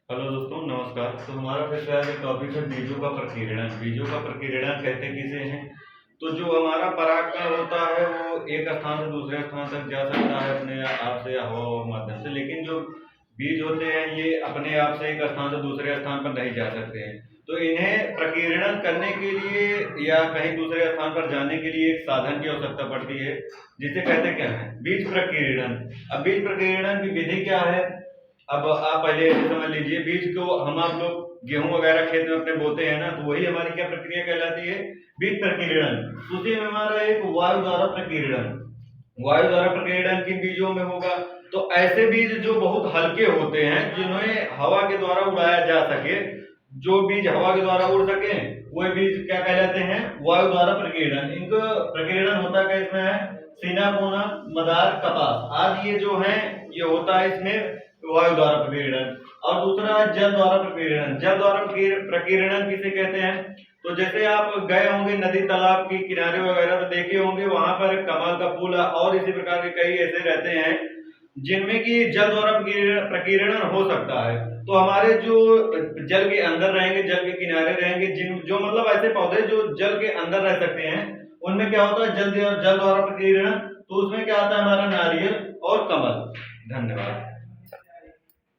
Hello दोस्तों, नमस्कार। तो हमारा फिर से आज एक टॉपिक है बीजों का प्रकीर्णन। बीजों का प्रकीर्णन कहते किसे हैं? तो जो हमारा परागकण होता है वो एक स्थान से दूसरे स्थान तक जा सकता है अपने आप से या हवा के माध्यम से, लेकिन जो बीज होते हैं ये अपने आप से एक स्थान से दूसरे स्थान पर नहीं जा सकते हैं। तो इन्हें प्रकीर्णन करने के लिए या कहीं दूसरे स्थान पर जाने के लिए एक साधन की आवश्यकता पड़ती है, जिसे कहते क्या है? बीज प्रकीर्णन। अब बीज प्रकीर्णन की विधि क्या है? अब आप पहले ऐसे समझ लीजिए, बीज को हम आप लोग गेहूं वगैरह खेत में अपने बोते हैं ना, तो वही हमारी क्या प्रक्रिया कहलाती है? बीज प्रकीर्णन। उसी में हमारा एक वायु द्वारा प्रकीर्णन, वायु द्वारा प्रकीर्णन किन बीजों में होगा? तो ऐसे बीज जो बहुत हल्के होते हैं, जिन्हें हवा के द्वारा उड़ाया जा सके, जो बीज हवा के द्वारा उड़ सके, वही बीज क्या कहलाते हैं? वायु द्वारा प्रकीर्णन। इनका प्रकीर्णन होता है इसमें है सिनामोना, मदार, कपास आदि, ये जो है ये होता है इसमें वायु द्वारा प्रकीर्णन। और दूसरा जल द्वारा प्रकीर्णन। जल द्वारा प्रकीर्णन किसे कहते हैं? तो जैसे आप गए होंगे नदी तालाब के किनारे वगैरह, तो देखे होंगे वहां पर कमल का फूल और इसी प्रकार के कई ऐसे रहते हैं जिनमें कि जल द्वारा प्रकीर्णन हो सकता है। तो हमारे जो जल के अंदर रहेंगे, जल के किनारे रहेंगे, जिन जो मतलब ऐसे पौधे जो जल के अंदर रह सकते हैं, उनमें क्या होता है? जल द्वारा प्रकीर्णन। तो उसमें क्या आता है? हमारा नारियल और कमल। धन्यवाद।